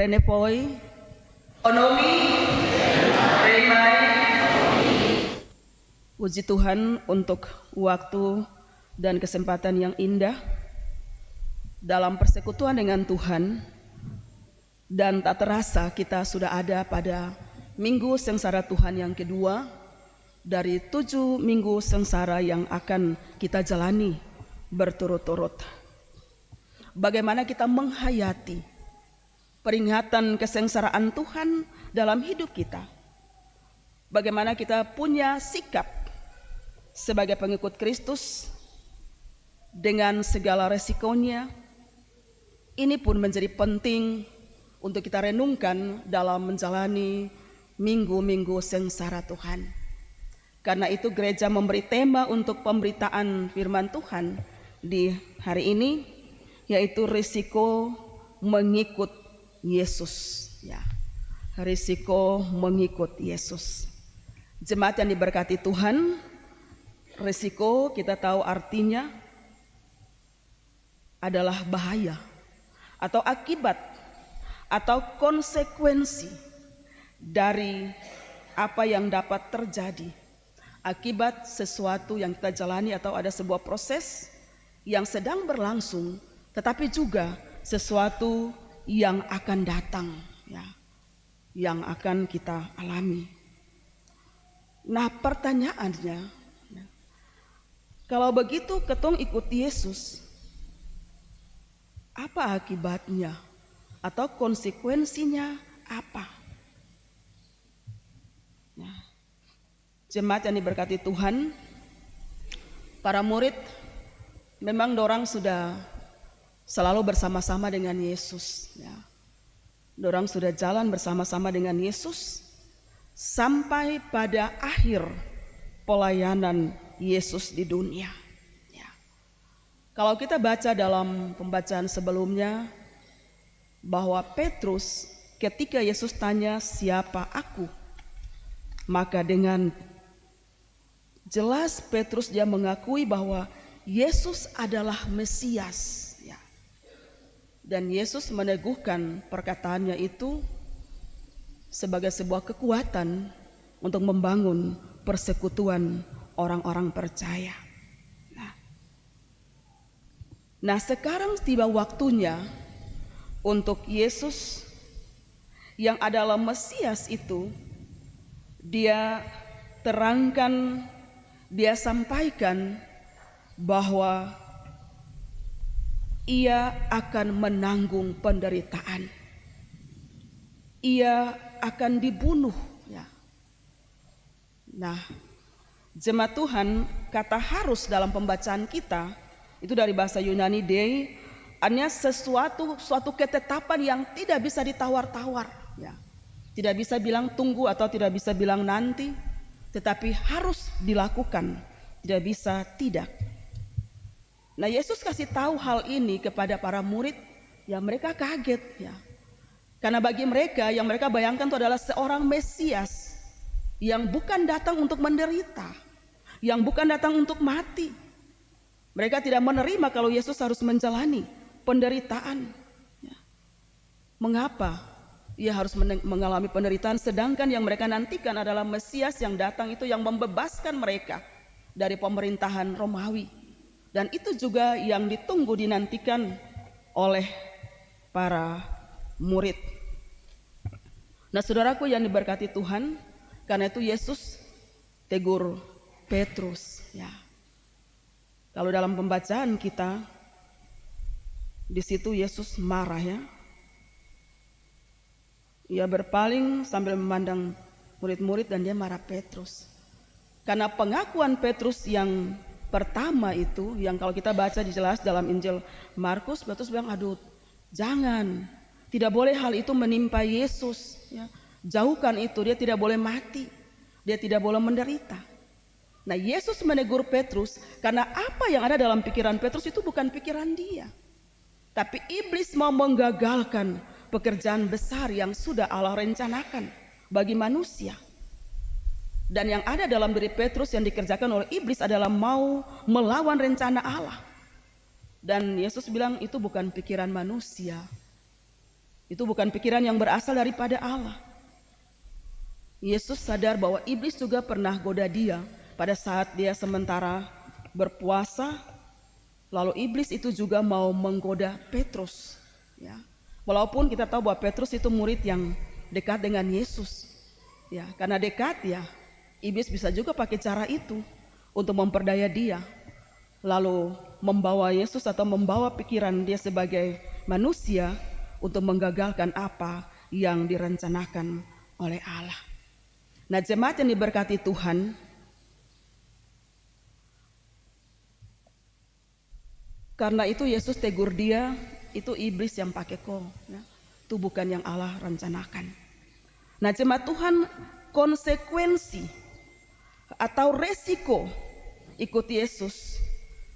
Renepoi, Onomi, Remai. puji Tuhan untuk waktu dan kesempatan yang indah dalam persekutuan dengan Tuhan. Dan tak terasa kita sudah ada pada Minggu Sengsara Tuhan yang kedua dari 7 minggu sengsara yang akan kita jalani berturut-turut. Bagaimana kita menghayati peringatan kesengsaraan Tuhan dalam hidup kita. Bagaimana kita punya sikap sebagai pengikut Kristus dengan segala resikonya. Ini pun menjadi penting untuk kita renungkan dalam menjalani minggu-minggu sengsara Tuhan. Karena itu gereja memberi tema untuk pemberitaan firman Tuhan di hari ini, yaitu risiko mengikut Yesus, ya. Risiko mengikut Yesus. Jemaat yang diberkati Tuhan, risiko kita tahu artinya adalah bahaya atau akibat atau konsekuensi dari apa yang dapat terjadi akibat sesuatu yang kita jalani, atau ada sebuah proses yang sedang berlangsung, tetapi juga sesuatu yang akan datang, ya, yang akan kita alami. Nah, pertanyaannya, kalau begitu ketong ikut Yesus, apa akibatnya atau konsekuensinya apa? Nah, jemaat yang diberkati Tuhan, para murid memang dorang sudah selalu bersama-sama dengan Yesus, ya. Dorang sudah jalan bersama-sama dengan Yesus sampai pada akhir pelayanan Yesus di dunia, ya. Kalau kita baca dalam pembacaan sebelumnya bahwa Petrus ketika Yesus tanya siapa aku, maka dengan jelas Petrus dia mengakui bahwa Yesus adalah Mesias. Dan Yesus meneguhkan perkataannya itu sebagai sebuah kekuatan untuk membangun persekutuan orang-orang percaya. Nah, sekarang tiba waktunya untuk Yesus yang adalah Mesias itu, dia terangkan, dia sampaikan bahwa ia akan menanggung penderitaan. Ia akan dibunuh, ya. Nah, jemaat Tuhan, kata harus dalam pembacaan kita itu dari bahasa Yunani dei, artinya suatu ketetapan yang tidak bisa ditawar-tawar, ya. Tidak bisa bilang tunggu atau tidak bisa bilang nanti, tetapi harus dilakukan, tidak bisa tidak. Nah, Yesus kasih tahu hal ini kepada para murid, ya mereka kaget, ya. Karena bagi mereka yang mereka bayangkan itu adalah seorang Mesias yang bukan datang untuk menderita, yang bukan datang untuk mati. Mereka tidak menerima kalau Yesus harus menjalani penderitaan, ya. Mengapa ia harus mengalami penderitaan, sedangkan yang mereka nantikan adalah Mesias yang datang itu yang membebaskan mereka dari pemerintahan Romawi. Dan itu juga yang ditunggu dinantikan oleh para murid. Nah, saudaraku yang diberkati Tuhan, karena itu Yesus tegur Petrus, ya. Kalau dalam pembacaan kita di situ Yesus marah, ya. Ia berpaling sambil memandang murid-murid dan dia marah Petrus. Karena pengakuan Petrus yang pertama itu, yang kalau kita baca dijelas dalam Injil Markus, Petrus bilang, aduh jangan, tidak boleh hal itu menimpa Yesus, ya. Jauhkan itu, dia tidak boleh mati, dia tidak boleh menderita. Nah, Yesus menegur Petrus karena apa yang ada dalam pikiran Petrus itu bukan pikiran dia, tapi iblis mau menggagalkan pekerjaan besar yang sudah Allah rencanakan bagi manusia. Dan yang ada dalam diri Petrus yang dikerjakan oleh iblis adalah mau melawan rencana Allah. Dan Yesus bilang itu bukan pikiran manusia, Itu bukan pikiran yang berasal daripada Allah. Yesus sadar bahwa iblis juga pernah goda dia pada saat dia sementara berpuasa. Lalu iblis itu juga mau menggoda Petrus. Ya. Walaupun kita tahu bahwa Petrus itu murid yang dekat dengan Yesus. Ya, karena dekat ya, iblis bisa juga pakai cara itu untuk memperdaya dia. Lalu membawa Yesus atau membawa pikiran dia sebagai manusia untuk menggagalkan apa yang direncanakan oleh Allah. Nah, jemaat yang diberkati Tuhan, karena itu Yesus tegur dia, itu iblis yang pakai kol, ya. Itu bukan yang Allah rencanakan. Nah, jemaat Tuhan, konsekuensi atau resiko ikut Yesus,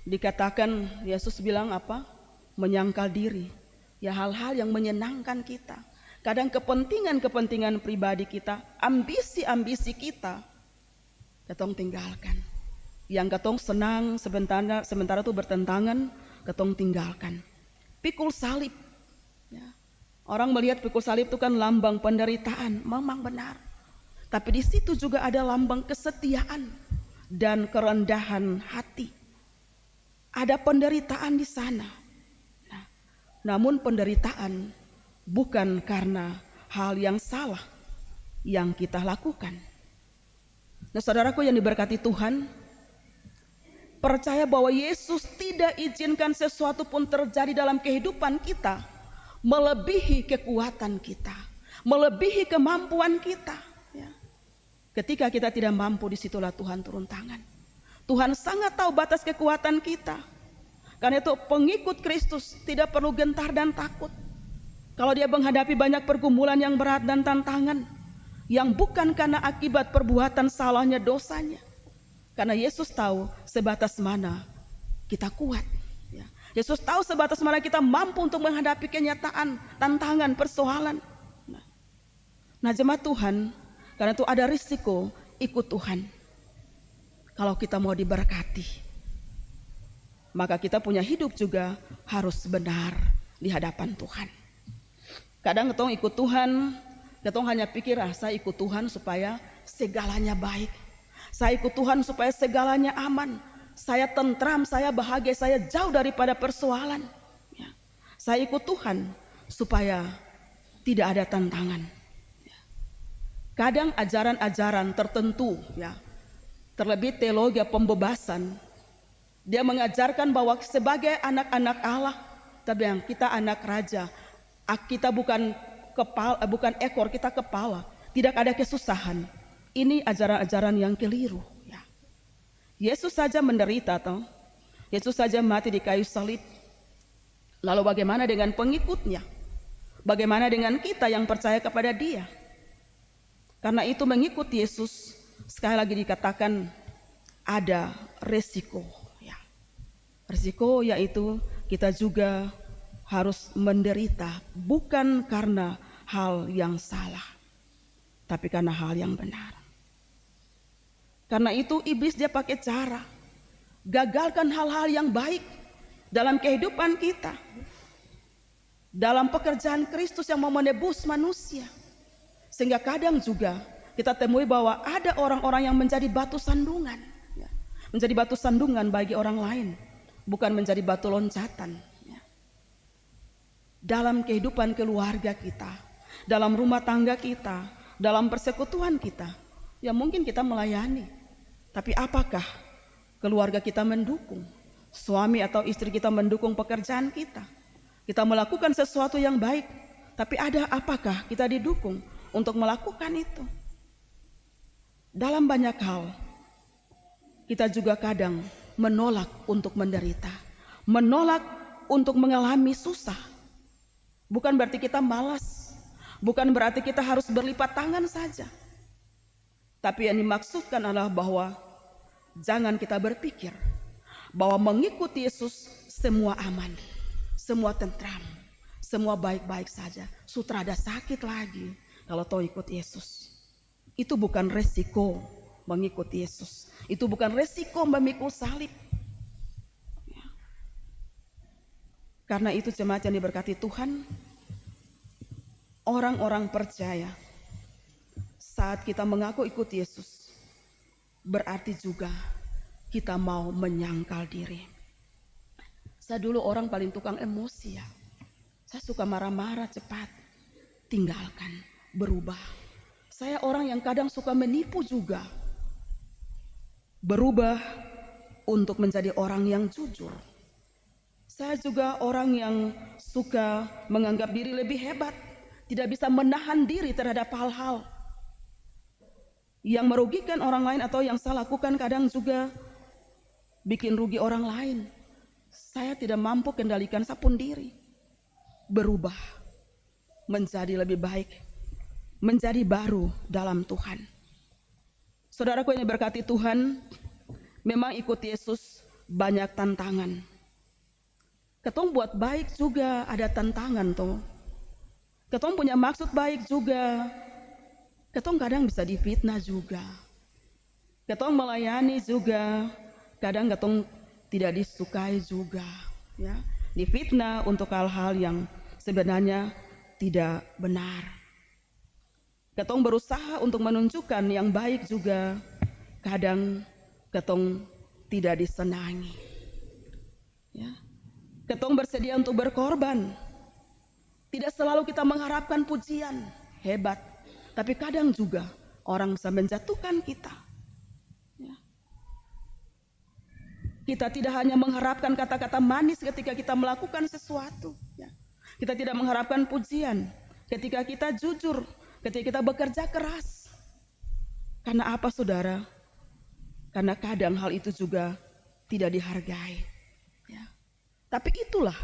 dikatakan Yesus bilang apa? Menyangkal diri. Ya, hal-hal yang menyenangkan kita. Kadang kepentingan-kepentingan pribadi kita, ambisi-ambisi kita, ketong tinggalkan. Yang ketong senang sementara itu bertentangan, ketong tinggalkan. Pikul salib. Ya. Orang melihat pikul salib itu kan lambang penderitaan, memang benar. Tapi di situ juga ada lambang kesetiaan dan kerendahan hati. Ada penderitaan di sana. Nah, namun penderitaan bukan karena hal yang salah yang kita lakukan. Nah, saudaraku yang diberkati Tuhan, percaya bahwa Yesus tidak izinkan sesuatu pun terjadi dalam kehidupan kita melebihi kekuatan kita, melebihi kemampuan kita. Ya. Ketika kita tidak mampu, disitulah Tuhan turun tangan. Tuhan sangat tahu batas kekuatan kita. Karena itu pengikut Kristus tidak perlu gentar dan takut. Kalau dia menghadapi banyak pergumulan yang berat dan tantangan, yang bukan karena akibat perbuatan salahnya, dosanya. Karena Yesus tahu sebatas mana kita kuat. Ya. Yesus tahu sebatas mana kita mampu untuk menghadapi kenyataan, tantangan, persoalan. Nah, jemaat Tuhan, karena itu ada risiko ikut Tuhan. Kalau kita mau diberkati, maka kita punya hidup juga harus benar di hadapan Tuhan. Kadang ketong ikut Tuhan, ketong hanya pikir, saya ikut Tuhan supaya segalanya baik. Saya ikut Tuhan supaya segalanya aman. Saya tentram, saya bahagia, saya jauh daripada persoalan. Ya. Saya ikut Tuhan supaya tidak ada tantangan. Ya. Kadang ajaran-ajaran tertentu, ya, terlebih teologi pembebasan, dia mengajarkan bahwa sebagai anak-anak Allah, tapi yang kita anak raja, kita bukan kepala, bukan ekor, kita kepala. Tidak ada kesusahan. Ini ajaran-ajaran yang keliru. Ya. Yesus saja menderita, toh. Yesus saja mati di kayu salib. Lalu bagaimana dengan pengikutnya? Bagaimana dengan kita yang percaya kepada Dia? Karena itu mengikut Yesus, sekali lagi dikatakan ada resiko. Ya. Resiko yaitu kita juga harus menderita, bukan karena hal yang salah, tapi karena hal yang benar. Karena itu iblis dia pakai cara gagalkan hal-hal yang baik dalam kehidupan kita, dalam pekerjaan Kristus yang mau menebus manusia. Sehingga kadang juga kita temui bahwa ada orang-orang yang menjadi batu sandungan, ya. Menjadi batu sandungan bagi orang lain, bukan menjadi batu loncatan. Ya. Dalam kehidupan keluarga kita, dalam rumah tangga kita, dalam persekutuan kita, ya mungkin kita melayani. Tapi apakah keluarga kita mendukung? Suami atau istri kita mendukung pekerjaan kita? Kita melakukan sesuatu yang baik, tapi ada apakah kita didukung untuk melakukan itu? Dalam banyak hal, kita juga kadang menolak untuk menderita, menolak untuk mengalami susah. Bukan berarti kita malas, bukan berarti kita harus berlipat tangan saja. Tapi yang dimaksudkan adalah bahwa jangan kita berpikir bahwa mengikuti Yesus semua aman, semua tentram, semua baik-baik saja. Sutra ada sakit lagi kalau toh ikut Yesus. Itu bukan resiko mengikuti Yesus. Itu bukan resiko memikul salib. Karena itu jemaat yang diberkati Tuhan, orang-orang percaya, saat kita mengaku ikut Yesus, berarti juga kita mau menyangkal diri. Saya dulu orang paling tukang emosi ya. Saya suka marah-marah cepat, tinggalkan, berubah. Saya orang yang kadang suka menipu juga. Berubah untuk menjadi orang yang jujur. Saya juga orang yang suka menganggap diri lebih hebat, tidak bisa menahan diri terhadap hal-hal yang merugikan orang lain atau yang saya lakukan kadang juga bikin rugi orang lain. Saya tidak mampu kendalikan sapun diri. Berubah menjadi lebih baik, menjadi baru dalam Tuhan. Saudaraku yang diberkati Tuhan, memang ikut Yesus banyak tantangan. Ketong buat baik juga ada tantangan toh. Ketong punya maksud baik juga. Ketong kadang bisa difitnah juga. Ketong melayani juga. Kadang ketong tidak disukai juga. Ya, difitnah untuk hal-hal yang sebenarnya tidak benar. Ketong berusaha untuk menunjukkan yang baik juga. Kadang ketong tidak disenangi. Ya. Ketong bersedia untuk berkorban. Tidak selalu kita mengharapkan pujian hebat, tapi kadang juga orang bisa menjatuhkan kita. Ya. Kita tidak hanya mengharapkan kata-kata manis ketika kita melakukan sesuatu. Ya. Kita tidak mengharapkan pujian ketika kita jujur, ketika kita bekerja keras. Karena apa saudara? Karena kadang hal itu juga tidak dihargai. Ya. Tapi itulah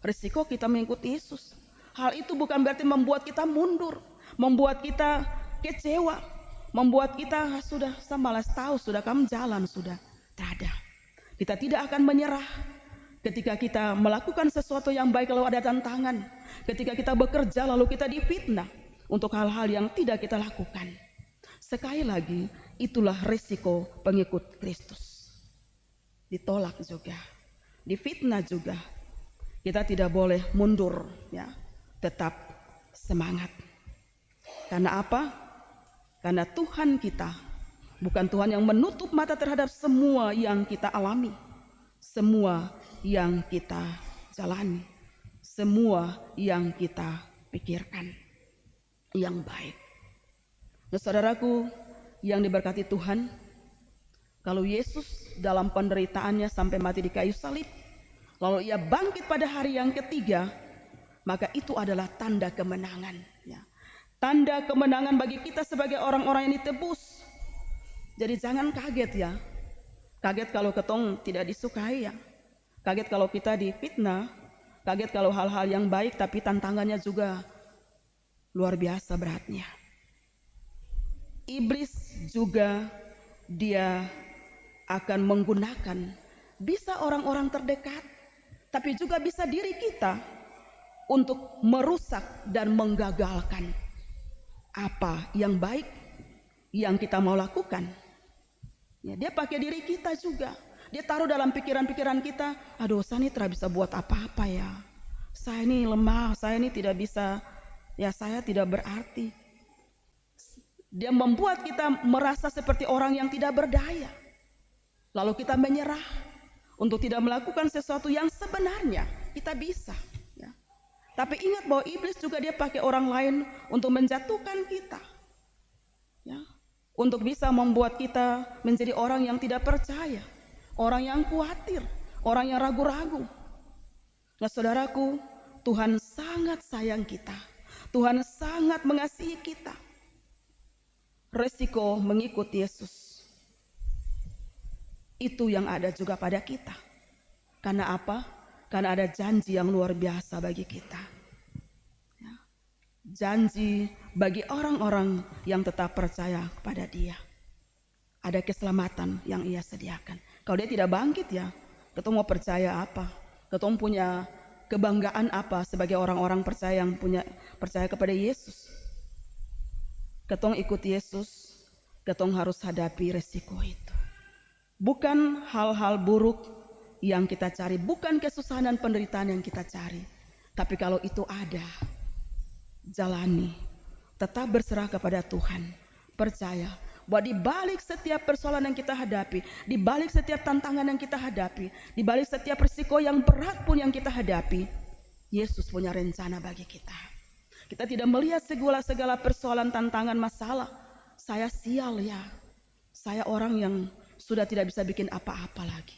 risiko kita mengikuti Yesus. Hal itu bukan berarti membuat kita mundur, membuat kita kecewa, membuat kita sudah saya malas tahu, sudah kamu jalan sudah. Tidak. Kita tidak akan menyerah ketika kita melakukan sesuatu yang baik lalu ada tantangan. Ketika kita bekerja lalu kita difitnah untuk hal-hal yang tidak kita lakukan. Sekali lagi, itulah risiko pengikut Kristus. Ditolak juga, difitnah juga. Kita tidak boleh mundur, ya. Tetap semangat. Karena apa? Karena Tuhan kita bukan Tuhan yang menutup mata terhadap semua yang kita alami, semua yang kita jalani, semua yang kita pikirkan yang baik. Nah, saudaraku yang diberkati Tuhan, kalau Yesus dalam penderitaannya sampai mati di kayu salib, lalu ia bangkit pada hari yang ketiga, maka itu adalah tanda kemenangan. Ya. Tanda kemenangan bagi kita sebagai orang-orang yang ditebus. Jadi jangan kaget ya. Kaget kalau ketong tidak disukai ya. Kaget kalau kita difitnah. Kaget kalau hal-hal yang baik tapi tantangannya juga luar biasa beratnya. Iblis juga dia akan menggunakan bisa orang-orang terdekat, tapi juga bisa diri kita untuk merusak dan menggagalkan apa yang baik yang kita mau lakukan. Ya, dia pakai diri kita juga. Dia taruh dalam pikiran-pikiran kita, aduh saya ini tidak bisa buat apa-apa ya. Saya ini lemah, saya ini tidak bisa, ya saya tidak berarti. Dia membuat kita merasa seperti orang yang tidak berdaya. Lalu kita menyerah untuk tidak melakukan sesuatu yang sebenarnya kita bisa. Tapi ingat bahwa iblis juga dia pakai orang lain untuk menjatuhkan kita. Ya, untuk bisa membuat kita menjadi orang yang tidak percaya, orang yang khawatir, orang yang ragu-ragu. Nah saudaraku, Tuhan sangat sayang kita. Tuhan sangat mengasihi kita. Resiko mengikuti Yesus itu yang ada juga pada kita. Karena apa? Karena ada janji yang luar biasa bagi kita. Ya. Janji bagi orang-orang yang tetap percaya kepada Dia. Ada keselamatan yang Ia sediakan. Kalau Dia tidak bangkit ya, ketemu mau percaya apa? Ketemu punya kebanggaan apa sebagai orang-orang percaya yang percaya kepada Yesus? Ketemu ikut Yesus, ketemu harus hadapi resiko itu. Bukan hal-hal buruk yang kita cari, bukan kesusahan dan penderitaan yang kita cari, tapi kalau itu ada, jalani, tetap berserah kepada Tuhan. Percaya bahwa di balik setiap persoalan yang kita hadapi, di balik setiap tantangan yang kita hadapi, di balik setiap risiko yang berat pun yang kita hadapi, Yesus punya rencana bagi kita. Kita tidak melihat segala persoalan, tantangan, masalah. Saya sial ya, saya orang yang sudah tidak bisa bikin apa-apa lagi.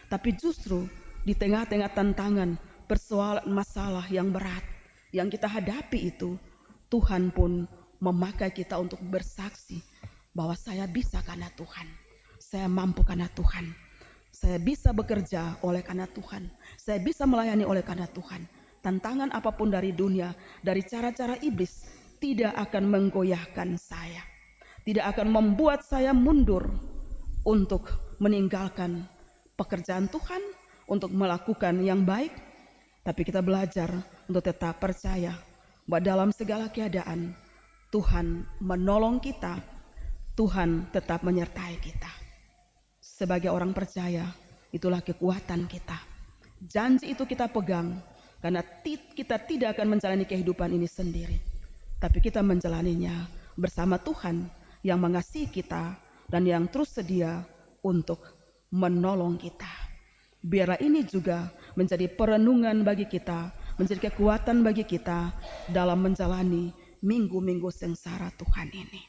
Tapi justru di tengah-tengah tantangan, persoalan, masalah yang berat yang kita hadapi itu, Tuhan pun memakai kita untuk bersaksi bahwa saya bisa karena Tuhan, saya mampu karena Tuhan, saya bisa bekerja oleh karena Tuhan, saya bisa melayani oleh karena Tuhan. Tantangan apapun dari dunia, dari cara-cara iblis, tidak akan menggoyahkan saya, tidak akan membuat saya mundur untuk meninggalkan pekerjaan Tuhan, untuk melakukan yang baik. Tapi kita belajar untuk tetap percaya bahwa dalam segala keadaan Tuhan menolong kita, Tuhan tetap menyertai kita. Sebagai orang percaya, itulah kekuatan kita. Janji itu kita pegang, karena kita tidak akan menjalani kehidupan ini sendiri, tapi kita menjalaninya bersama Tuhan yang mengasihi kita dan yang terus sedia untuk menolong kita. Biarlah ini juga menjadi perenungan bagi kita, menjadi kekuatan bagi kita dalam menjalani minggu-minggu sengsara Tuhan ini.